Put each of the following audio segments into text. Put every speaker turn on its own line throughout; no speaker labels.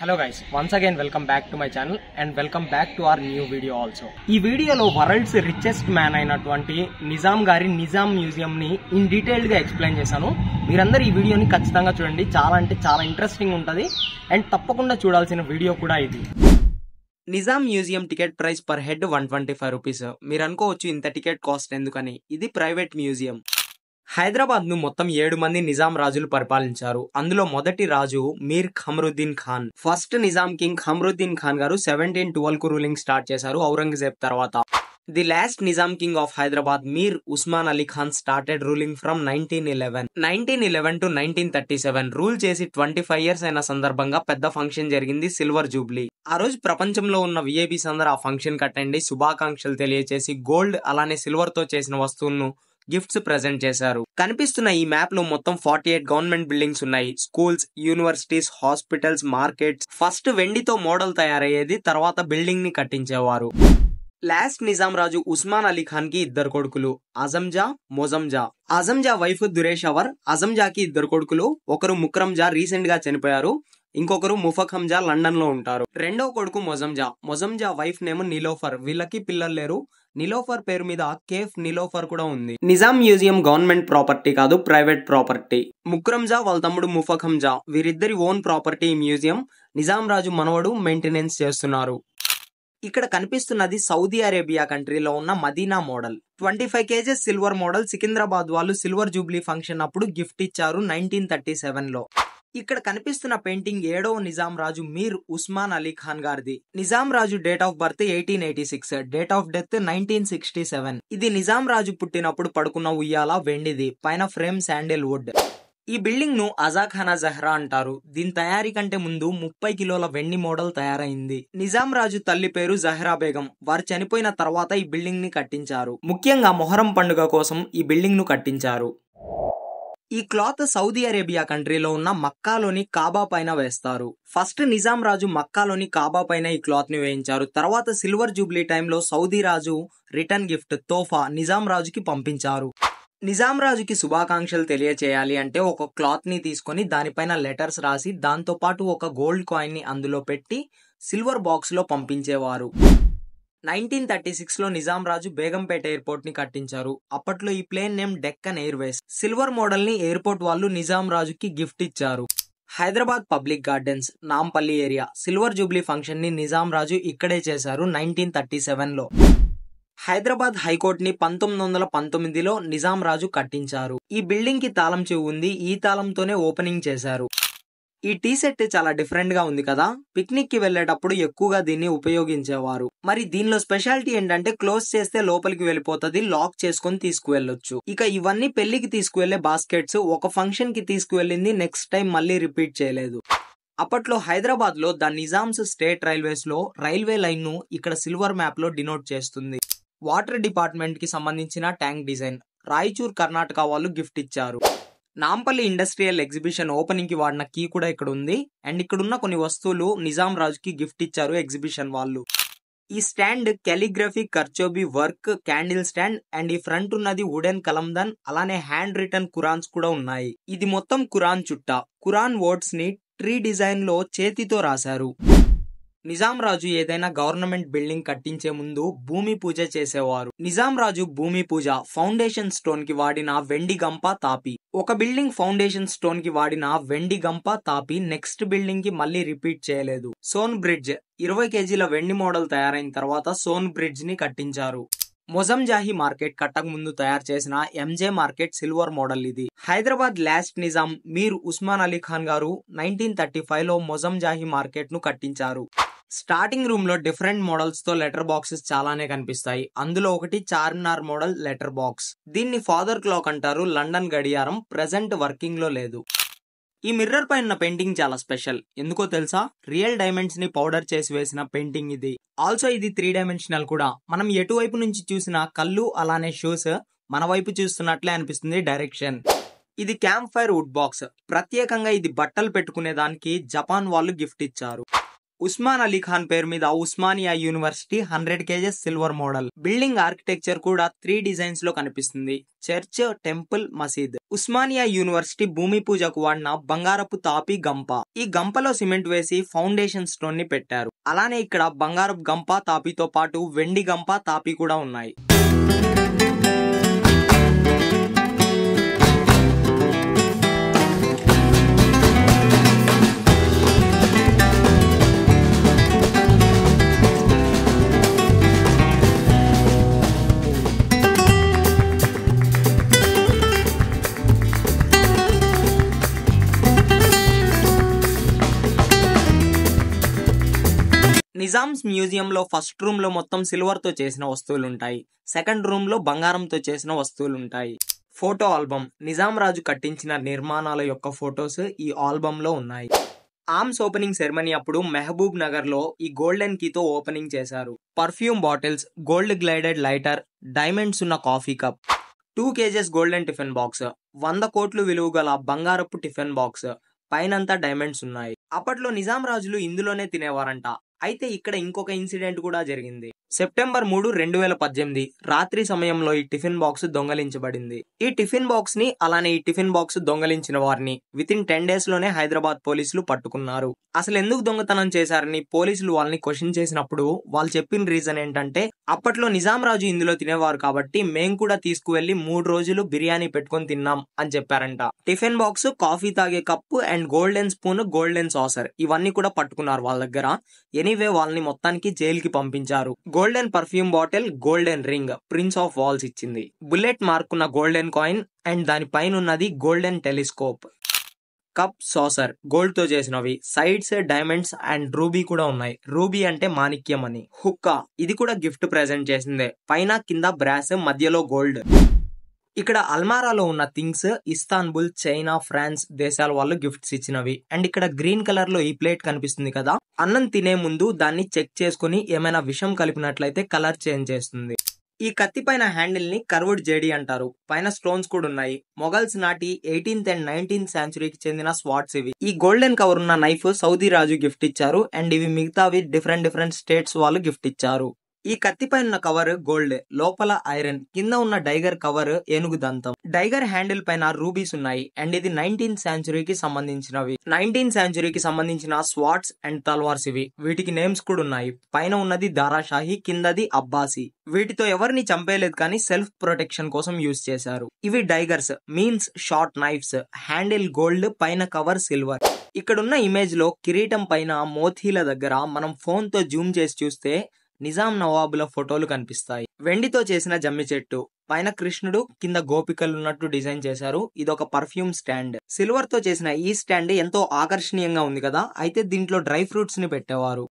Hello guys, once again welcome back to my channel and welcome back to our new video also. ఈ వీడియోలో world's richest man అయినటువంటి నిజాం గారి Nizam museum ని in detailed గా explain చేశాను. మీరందరూ ఈ వీడియోని ఖచ్చితంగా చూడండి, చాలా అంటే చాలా ఇంట్రెస్టింగ్ ఉంటది అండ్ తప్పకుండా చూడాల్సిన వీడియో కూడా ఇది. Nizam museum ticket price per head 125 rupees. మీరు అనుకోవచ్చు ఇంత టికెట్ కాస్ట్ ఎందుకని. ఇది ప్రైవేట్ మ్యూజియం. హైదరాబాద్ ను మొత్తం 7 మంది నిజాం రాజులు పరిపాలించారు. అందులో మొదటి రాజు మీర్ ఖమరుద్దీన్ ఖాన్. ఫస్ట్ నిజాం కింగ్ ఖమరుద్దీన్ ఖాన్ గారు 1712 కు రూలింగ్ స్టార్ట్ చేశారు ఔరంగజేబ్ తర్వాత. The last Nizam king of Hyderabad Mir Osman Ali Khan started ruling from 1911 to 1937. Rule చేసి 25 ఇయర్స్ అయిన సందర్భంగా పెద్ద ఫంక్షన్ జరిగింది, సిల్వర్ జూబ్లీ. ఆ రోజు ప్రపంచంలో ఉన్న విఐపీస్ అందరూ ఆ ఫంక్షన్ అటెండ్ అయ్యి శుభాకాంక్షలు తెలియజేసి గోల్డ్ అలానే సిల్వర్ తో చేసిన వస్తువులను గిఫ్ట్స్ ప్రెజెంట్ చేశారు. కనిపిస్తున్న ఈ మ్యాప్ లో మొత్తం 48 గవర్నమెంట్ బిల్డింగ్స్ ఉన్నాయి. Schools, universities, hospitals, markets. First వెండితో మోడల్ తయారయ్యేది, తర్వాత బిల్డింగ్ ని కట్టించేవారు. లాస్ట్ నిజాం రాజు ఉస్మాన్ అలీ ఖాన్ కి 2 కొడుకులు, అజంజా, మొజంజా. అజంజా వైఫ్ దురేషవర్. అజంజాకి 2 కొడుకులు, ఒకరు ముక్రంజా రీసెంట్ గా చనిపోయారు, ఇంకొకరు ముఫఖంజా లండన్ లో ఉంటారు. రెండో కొడుకు మొజంజా. మొజంజా వైఫ్ నేమ్ నిలోఫర్. వీళ్ళకి పిల్లలు లేరు. నిలోఫర్ పేరు మీద కేఫ్ నిలోఫర్ కూడా ఉంది. నిజాం మ్యూజియం గవర్నమెంట్ ప్రాపర్టీ కాదు, ప్రైవేట్ ప్రాపర్టీ. ముక్రంజా వాళ్ళ తమ్ముడు ముఫఖంజా, వీరిద్దరి ఓన్ ప్రాపర్టీ ఈ మ్యూజియం. నిజాం రాజు మనవడు మెయింటెనెన్స్ చేస్తున్నారు. ఇక్కడ కనిపిస్తున్నది సౌదీ అరేబియా కంట్రీలో ఉన్న Medina model. 25 kgs silver model. Secunderabad వాళ్ళు సిల్వర్ జూబ్లీ ఫంక్షన్ అప్పుడు గిఫ్ట్ ఇచ్చారు 1937 లో. ఇక్కడ కనిపిస్తున్న పెయింటింగ్ 7వ నిజాం రాజు మీర్ ఉస్మాన్ అలీ ఖాన్ గారిది. నిజాం రాజు date of birth 1886, date of death 1967. ఇది నిజాం రాజు పుట్టినప్పుడు పడుకున్న ఉయ్యాల, వెండిది, పైన ఫ్రేమ్ శాండిల్ వుడ్. ఈ బిల్డింగ్ ను అజాఖానా జహ్రా అంటారు. దీని తయారీ కంటే ముందు 30 కిలోల వెండి మోడల్ తయారైంది. నిజాం రాజు తల్లి పేరు జహ్రా బేగం. వారు చనిపోయిన తర్వాత ఈ బిల్డింగ్ ని కట్టించారు. ముఖ్యంగా మొహరం పండుగ కోసం ఈ బిల్డింగ్ ను కట్టించారు. ఈ క్లాత్ సౌదీ అరేబియా కంట్రీలో ఉన్న మక్కాలోని కాబా పైన వేస్తారు. ఫస్ట్ నిజాం రాజు మక్కాలోని కాబా పైన ఈ క్లాత్ ని వేయించారు. తర్వాత సిల్వర్ జూబ్లీ టైంలో సౌదీ రాజు రిటర్న్ గిఫ్ట్ తోఫా నిజాం రాజుకి పంపించారు. నిజాం రాజుకి శుభాకాంక్షలు తెలియచేయాలి అంటే ఒక క్లాత్ ని తీసుకొని దానిపైన లెటర్స్ రాసి దాంతో పాటు ఒక గోల్డ్ కాయిన్ ని అందులో పెట్టి సిల్వర్ బాక్స్ లో పంపించేవారు. 1936 లో నిజాం రాజు బేగంపేట ఎయిర్పోర్ట్ ని కట్టించారు. అప్పట్లో ఈ plane name Deccan Airways. Silver model ని ఎయిర్పోర్ట్ వాళ్ళు నిజాం రాజుకి గిఫ్ట్ ఇచ్చారు. Hyderabad public gardens, Nampally area. Silver jubilee function ని నిజాం రాజు ఇక్కడే చేశారు 1937 లో. హైదరాబాద్ హైకోర్ట్ ని 1919 లో నిజాం రాజు కట్టించారు. ఈ బిల్డింగ్ కి తాళం చెవి ఉంది. ఈ తాళంతోనే ఓపెనింగ్ చేశారు. ఈ టీ సెట్ చాలా డిఫరెంట్ గా ఉంది కదా. పిక్నిక్ కి వెళ్లేటప్పుడు ఎక్కువగా దీన్ని ఉపయోగించేవారు. మరి దీనిలో స్పెషాలిటీ ఏంటంటే క్లోజ్ చేస్తే లోపలికి వెళ్ళిపోతుంది, లాక్ చేసుకొని తీసుకువెళ్ళొచ్చు. ఇక ఇవన్నీ పెళ్లికి తీసుకువెళ్లే బాస్కెట్స్. ఒక ఫంక్షన్ కి తీసుకువెళ్ళింది నెక్స్ట్ టైం మళ్ళీ రిపీట్ చేయలేదు. అప్పట్లో హైదరాబాద్ లో ద నిజామ్స్ స్టేట్ రైల్వేస్ లో రైల్వే లైన్ ను ఇక్కడ సిల్వర్ మ్యాప్ లో డినోట్ చేస్తుంది. వాటర్ డిపార్ట్మెంట్ కి సంబంధించిన ట్యాంక్ డిజైన్ రాయచూర్ కర్ణాటక వాళ్ళు గిఫ్ట్ ఇచ్చారు. నాంపల్లి ఇండస్ట్రియల్ ఎగ్జిబిషన్ ఓపెనింగ్ కి వాడిన కీ కూడా ఇక్కడ ఉంది. అండ్ ఇక్కడున్న కొన్ని వస్తువులు నిజాం రాజుకి గిఫ్ట్ ఇచ్చారు ఎగ్జిబిషన్ వాళ్ళు. ఈ స్టాండ్ కాలిగ్రఫీ, కర్చోబీ వర్క్, క్యాండిల్ స్టాండ్ అండ్ ఈ ఫ్రంట్ ఉన్నది వుడెన్ కలందన్, అలానే హ్యాండ్ రిటర్న్ ఖురాన్స్ కూడా ఉన్నాయి. ఇది మొత్తం ఖురాన్ చుట్ట. ఖురాన్ వర్డ్స్ ని ట్రీ డిజైన్ లో చేతితో రాశారు. నిజాం రాజు ఏదైనా గవర్నమెంట్ బిల్డింగ్ కట్టించే ముందు భూమి పూజ చేసేవారు. నిజాం రాజు భూమి పూజ ఫౌండేషన్ స్టోన్ కి వాడిన వెండి గంప తాపి. ఒక బిల్డింగ్ ఫౌండేషన్ స్టోన్ కి వాడిన వెండి గంప తాపి నెక్స్ట్ బిల్డింగ్ కి మళ్ళీ రిపీట్ చేయలేదు. సోన్ బ్రిడ్జ్ 20 kgల వెండి మోడల్ తయారైన తర్వాత సోన్ బ్రిడ్జ్ ని కట్టించారు. మొజంజాహి మార్కెట్ కట్టక ముందు తయారు చేసిన ఎంజే మార్కెట్ సిల్వర్ మోడల్ ఇది. హైదరాబాద్ లాస్ట్ నిజాం మీర్ ఉస్మాన్ అలీ ఖాన్ గారు 1935 లో మొజంజాహి మార్కెట్ ను కట్టించారు. స్టార్టింగ్ రూమ్ లో డిఫరెంట్ మోడల్స్ తో లెటర్ బాక్సెస్ చాలానే కనిపిస్తాయి. అందులో ఒకటి చార్మినార్ మోడల్ లెటర్ బాక్స్. దీన్ని ఫాదర్ క్లాక్ అంటారు. లండన్ గడియారం ప్రెజెంట్ వర్కింగ్ లో లేదు. ఈ మిర్రర్ పైన ఉన్న పెయింటింగ్ చాలా స్పెషల్. ఎందుకో తెలుసా? రియల్ డైమండ్స్ ని పౌడర్ చేసి వేసిన పెయింటింగ్ ఇది. ఆల్సో ఇది 3 డైమెన్షనల్ కూడా. మనం ఎటువైపు నుంచి చూసిన కళ్ళు అలానే షూస్ మన వైపు చూస్తున్నట్లే అనిపిస్తుంది డైరెక్షన్. ఇది క్యాంప్ ఫైర్ వుడ్ బాక్స్. ప్రత్యేకంగా ఇది బట్టలు పెట్టుకునే దానికి జపాన్ వాళ్ళు గిఫ్ట్ ఇచ్చారు. ఉస్మాన్ అలీ ఖాన్ పేరు మీద Osmania university 100 kgs silver model. Building architecture కూడా 3 డిజైన్స్ లో కనిపిస్తుంది. చర్చ్, టెంపుల్, మసీద్. ఉస్మానియా యూనివర్సిటీ భూమి పూజకు వాడిన బంగారపు తాపి గంప. ఈ గంపలో సిమెంట్ వేసి ఫౌండేషన్ స్టోన్ ని పెట్టారు. అలానే ఇక్కడ బంగారపు గంప తాపితో పాటు వెండి గంప తాపి కూడా ఉన్నాయి. నిజామ్స్ మ్యూజియం లో ఫస్ట్ రూమ్ లో మొత్తం సిల్వర్ తో చేసిన వస్తువులుంటాయి. సెకండ్ రూమ్ లో బంగారంతో చేసిన వస్తువులుంటాయి. Photo album. నిజాం రాజు కట్టించిన నిర్మాణాల యొక్క ఫొటోస్ ఈ ఆల్బమ్ లో ఉన్నాయి. ఆర్మ్స్ ఓపెనింగ్ సెరమనీ అప్పుడు మెహబూబ్ నగర్ లో ఈ గోల్డెన్ కీ తో ఓపెనింగ్ చేశారు. Perfume bottles, gold gilded lighter, diamonds ఉన్న coffee cup, 2 kgs golden tiffin box, 100 కోట్లు విలువ గల బంగారపు టిఫిన్ బాక్స్, పైనంతా డైమండ్స్ ఉన్నాయి. అప్పట్లో నిజాం రాజులు ఇందులోనే తినేవారంట. అయితే ఇక్కడ ఇంకొక ఇన్సిడెంట్ కూడా జరిగింది. సెప్టెంబర్ 3, 2018 రాత్రి సమయంలో ఈ టిఫిన్ బాక్స్ దొంగలించబడింది. ఈ టిఫిన్ బాక్స్ ని అలానే ఈ టిఫిన్ బాక్స్ దొంగలించిన వారిని వితిన్ 10 days లోనే హైదరాబాద్ పోలీసులు పట్టుకున్నారు. అసలు ఎందుకు దొంగతనం చేశారని పోలీసులు వాళ్ళని క్వశ్చన్ చేసినప్పుడు వాళ్ళు చెప్పిన రీజన్ ఏంటంటే, అప్పట్లో నిజాం రాజు ఇందులో తినేవారు కాబట్టి మేం కూడా తీసుకువెళ్లి 3 రోజులు బిర్యానీ పెట్టుకొని తిన్నాం అని చెప్పారంట. టిఫిన్ బాక్స్, కాఫీ తాగే cup and golden spoon, golden saucer ఇవన్నీ కూడా పట్టుకున్నారు వాళ్ళ దగ్గర. ఎనీవే వాళ్ళని మొత్తానికి జైలుకి పంపించారు. Golden perfume bottle, golden ring prince of Wales ఇచ్చింది. బుల్లెట్ మార్కున్న గోల్డెన్ కాయిన్ అండ్ దాని పైన ఉన్నది golden telescope. Cup, saucer gold తో చేసినవి. సైడ్స్ డైమండ్స్ అండ్ రూబీ కూడా ఉన్నాయి. రూబీ అంటే మాణిక్యం అని. హుక్కా ఇది కూడా గిఫ్ట్ ప్రెజెంట్ చేసిందే. పైన కింద బ్రాస్, మధ్యలో గోల్డ్. ఇక్కడ అల్మారాలో ఉన్న థింగ్స్ ఇస్తాన్బుల్, చైనా, ఫ్రాన్స్ దేశాల వాళ్ళు గిఫ్ట్స్ ఇచ్చినవి. అండ్ ఇక్కడ గ్రీన్ కలర్ లో ఈ ప్లేట్ కనిపిస్తుంది కదా, అన్నం తినే ముందు దాన్ని చెక్ చేసుకుని ఏమైనా విషం కలిపినట్లయితే కలర్ చేంజ్ చేస్తుంది. ఈ కత్తి పైన హ్యాండిల్ ని కర్వ్డ్ జేడి అంటారు. పైన స్టోన్స్ కూడా ఉన్నాయి. మొఘల్స్ నాటి 18th and 19th centuryకి చెందిన స్వాట్స్ ఇవి. ఈ గోల్డెన్ కవర్ ఉన్న నైఫ్ సౌదీ రాజు గిఫ్ట్ ఇచ్చారు. అండ్ ఇవి మిగతావి డిఫరెంట్ స్టేట్స్ వాళ్ళు గిఫ్ట్ ఇచ్చారు. ఈ కత్తి పైన ఉన్న కవర్ గోల్డ్, లోపల ఐరన్, కింద ఉన్న డైగర్ కవర్ ఏనుగు దంతం. డైగర్ హ్యాండిల్ పైన రూబీస్ ఉన్నాయి. అండ్ ఇది 19th centuryకి సంబంధించినవి. 19th centuryకి సంబంధించిన స్వాట్స్ అండ్ తల్వార్స్ ఇవి. వీటికి నేమ్స్ కూడా ఉన్నాయి. పైన ఉన్నది దారాషాహి, కిందది అబ్బాసి. వీటితో ఎవరిని చంపేయలేదు కానీ సెల్ఫ్ ప్రొటెక్షన్ కోసం యూజ్ చేశారు. ఇవి daggers means short knives. Handle gold, పైన కవర్ సిల్వర్. ఇక్కడున్న ఇమేజ్ లో కిరీటం పైన మోతీల దగ్గర మనం ఫోన్ తో జూమ్ చేసి చూస్తే నిజాం నవాబుల ఫోటోలు కనిపిస్తాయి. వెండితో చేసిన జమ్మి చెట్టు, పైన కృష్ణుడు, కింద గోపికలు ఉన్నట్టు డిజైన్ చేశారు. ఇదొక పర్ఫ్యూమ్ స్టాండ్. సిల్వర్ తో చేసిన ఈ స్టాండ్ ఎంతో ఆకర్షణీయంగా ఉంది కదా. అయితే దీంట్లో డ్రై ఫ్రూట్స్ ని పెట్టేవారు.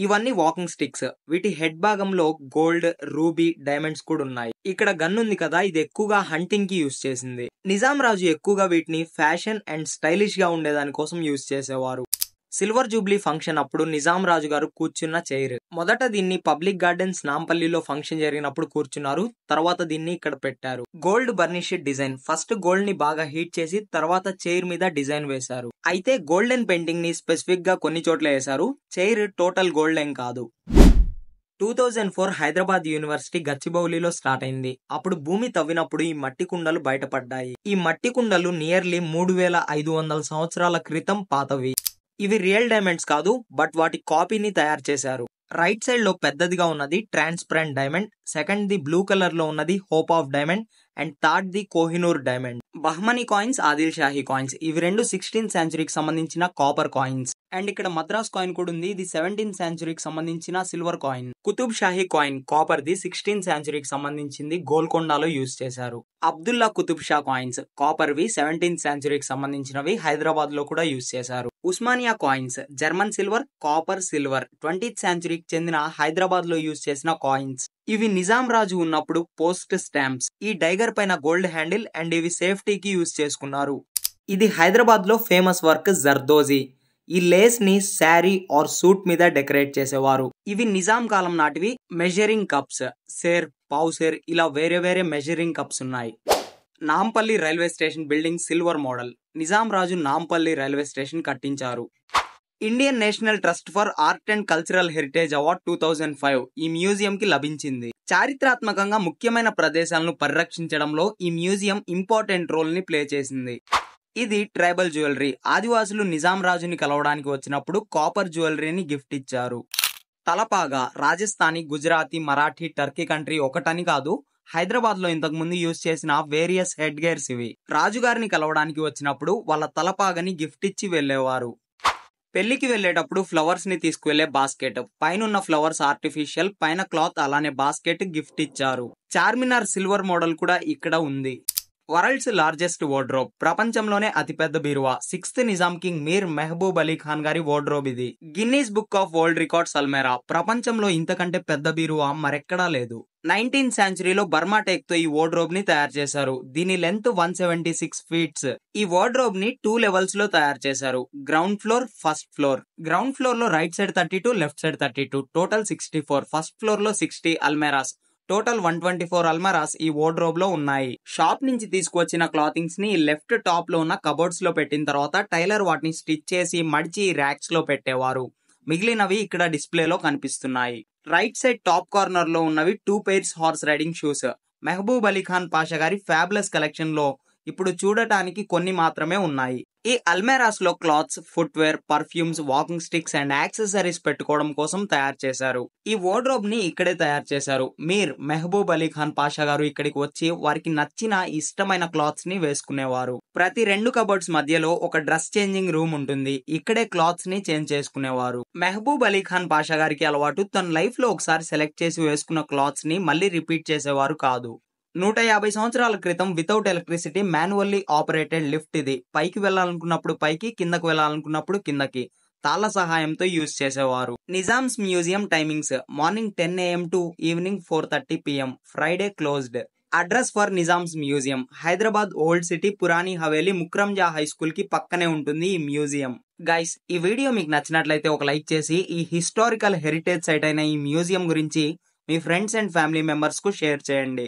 ఇవన్నీ వాకింగ్ స్టిక్స్. వీటి హెడ్ భాగంలో గోల్డ్, రూబీ, డైమండ్స్ కూడా ఉన్నాయి. ఇక్కడ గన్ ఉంది కదా, ఇది ఎక్కువగా హంటింగ్ కి యూజ్ చేసింది. నిజాం రాజు ఎక్కువగా వీటిని ఫ్యాషన్ అండ్ స్టైలిష్ గా ఉండేదాని కోసం యూజ్ చేసేవారు. సిల్వర్ జూబ్లీ ఫంక్షన్ అప్పుడు నిజాం రాజు గారు కూర్చున్న చైర్. మొదట దీన్ని పబ్లిక్ గార్డెన్స్ నాంపల్లిలో ఫంక్షన్ జరిగినప్పుడు కూర్చున్నారు. తర్వాత దీన్ని ఇక్కడ పెట్టారు. Gold burnished design. First gold ని బాగా హీట్ చేసి తర్వాత చైర్ మీద డిజైన్ వేశారు. అయితే గోల్డెన్ పెయింటింగ్ ని స్పెసిఫిక్ గా కొన్ని చోట్ల వేశారు. చైర్ టోటల్ గోల్డ్ ఏం కాదు. 2004 హైదరాబాద్ యూనివర్సిటీ గచ్చిబౌలిలో స్టార్ట్ అయింది. అప్పుడు భూమి తవ్వినప్పుడు ఈ మట్టి కుండలు బయటపడ్డాయి. ఈ మట్టి కుండలు నియర్లీ 3500 సంవత్సరాల క్రితం పాతవి. ఇవి రియల్ డైమండ్స్ కాదు, బట్ వాటి కాపీని తయారు చేశారు. రైట్ సైడ్ లో పెద్దదిగా ఉన్నది transparent diamond, second the blue colour లో ఉన్నది hope of diamond and third the Kohinoor diamond. Bahmani coins, Adil Shahi coins ఇవి రెండు 16th centuryకి సంబంధించిన కాపర్ కాయిన్స్. అండ్ ఇక్కడ మద్రాస్ కాయిన్ కూడా ఉంది. ఇది 17th centuryకి సంబంధించిన silver coin. Qutub Shahi coin copper ది 16th centuryకి సంబంధించింది, గోల్కొండలో యూజ్ చేశారు. అబ్దుల్లా కుతుబ్ షా కాయిన్స్ కాపర్ వి 17th centuryకి సంబంధించినవి, హైదరాబాద్ లో కూడా యూజ్ చేశారు. Osmania coins German silver, copper silver 20th centuryకి చెందిన, హైదరాబాద్ లో యూజ్ చేసిన కాయిన్స్. ఇవి నిజాం రాజు ఉన్నప్పుడు పోస్ట్ స్టాంప్స్. ఈ డైగర్ పైన గోల్డ్ హ్యాండిల్ అండ్ ఇవి సేఫ్టీకి యూజ్ చేసుకున్నారు. ఇది హైదరాబాద్ లో ఫేమస్ వర్క్ జర్దోజీ. ఈ లేస్ ని శారీ ఆర్ సూట్ మీద డెకరేట్ చేసేవారు. ఇవి నిజాం కాలం నాటివి. మెజరింగ్ కప్స్, సేర్, పావుసేర్ ఇలా వేరే మెజరింగ్ కప్స్ ఉన్నాయి. Nampally railway station building silver model. Nizam రాజు నాంపల్లి రైల్వే స్టేషన్ కట్టించారు. Indian National Trust for Art and Cultural Heritage award 2005 ఈ మ్యూజియం కి లభించింది. చారిత్రాత్మకంగా ముఖ్యమైన ప్రదేశాలను పరిరక్షించడంలో ఈ మ్యూజియం ఇంపార్టెంట్ రోల్ ని ప్లే చేసింది. ఇది ట్రైబల్ జ్యువెలరీ. ఆదివాసులు నిజాం రాజుని కలవడానికి వచ్చినప్పుడు కాపర్ జ్యువెలరీని గిఫ్ట్ ఇచ్చారు. తలపాగా రాజస్థానీ, గుజరాతీ, మరాఠీ, టర్కీ కంట్రీ ఒకటని కాదు, హైదరాబాద్ లో ఇంతకు ముందు యూజ్ చేసిన వేరియస్ హెడ్ గేర్స్ ఇవి. రాజుగారిని కలవడానికి వచ్చినప్పుడు వాళ్ళ తలపాగని గిఫ్ట్ ఇచ్చి వెళ్లేవారు. పెళ్లికి వెళ్లేటప్పుడు ఫ్లవర్స్ ని తీసుకువెళ్లే బాస్కెట్, పైన ఫ్లవర్స్ ఆర్టిఫిషియల్, పైన క్లాత్, అలానే బాస్కెట్ గిఫ్ట్ ఇచ్చారు. చార్మినార్ సిల్వర్ మోడల్ కూడా ఇక్కడ ఉంది. వరల్డ్స్ లార్జెస్ట్ వార్డ్రోబ్, ప్రపంచంలోనే అతిపెద్ద బీరువా. 6th నిజాం కింగ్ మీర్ మెహబూబ్ అలీ ఖాన్ గారి వార్డ్రోబ్ ఇది. Guinness book of world records almirah, ప్రపంచంలో ఇంతకంటే పెద్ద బీరువా మరెక్కడా లేదు. 19th సెంచరీలో బర్మా టేక్ తో ఈ వార్డ్రోబ్ ని తయారు చేశారు. దీని లెంత్ 176 ఫీట్స్. ఈ వార్డ్రోబ్ ని 2 లెవెల్స్ లో తయారు చేశారు. Ground floor, first floor. Ground floor లో right side 32, left side 32, total 64. First floor లో 60 అల్మేరాస్, టోటల్ 124 అల్మరాస్ ఈ వార్డ్రోబ్ లో ఉన్నాయి. షాప్ నుంచి తీసుకువచ్చిన క్లాతింగ్స్ ని లెఫ్ట్ టాప్ లో ఉన్న కబోర్డ్స్ లో పెట్టిన తర్వాత టైలర్ వాటిని స్టిచ్ చేసి మడిచి ర్యాక్స్ లో పెట్టేవారు. మిగిలినవి ఇక్కడ డిస్ప్లేలో కనిపిస్తున్నాయి. రైట్ సైడ్ టాప్ కార్నర్ లో ఉన్నవి 2 pairs horse riding shoes. Mehboob Ali Khan Pasha గారి ఫ్యాబులస్ కలెక్షన్ లో ఇప్పుడు చూడటానికి కొన్ని మాత్రమే ఉన్నాయి. ఈ అల్మేరాస్ లో clothes, footwear, perfumes, walking sticks and accessories పెట్టుకోవడం కోసం తయారు చేశారు. ఈ వార్డ్రోబ్ ని ఇక్కడే తయారు చేశారు. మీర్ మెహబూబ్ అలీ ఖాన్ పాషా గారు ఇక్కడికి వచ్చి వారికి నచ్చిన ఇష్టమైన క్లాత్స్ ని వేసుకునేవారు. ప్రతి 2 కబోర్డ్స్ మధ్యలో ఒక డ్రెస్ చేంజింగ్ రూమ్ ఉంటుంది. ఇక్కడే క్లాత్స్ ని చేంజ్ చేసుకునేవారు. మెహబూబ్ అలీ ఖాన్ పాషా గారికి అలవాటు తన లైఫ్ లో ఒకసారి సెలెక్ట్ చేసి వేసుకున్న క్లాత్స్ ని మళ్ళీ రిపీట్ చేసేవారు కాదు. 150 సంవత్సరాల క్రితం without electricity manually operated lift ఇది. పైకి వెళ్లాలనుకున్నప్పుడు పైకి, కిందకు వెళ్లాలనుకున్నప్పుడు కిందకి తాళ్ల సహాయంతో యూజ్ చేసేవారు. Nizam's museum timings: morning 10 AM to evening 4:30 PM. Friday closed. Address for Nizam's museum: Hyderabad old city, Purani Haveli, Mukarramjah high school కి పక్కనే ఉంటుంది ఈ మ్యూజియం. గైస్, ఈ వీడియో మీకు నచ్చినట్లయితే ఒక లైక్ చేసి ఈ హిస్టారికల్ హెరిటేజ్ సైట్ అయిన ఈ మ్యూజియం గురించి మీ ఫ్రెండ్స్ అండ్ ఫ్యామిలీ మెంబర్స్ కు షేర్ చేయండి.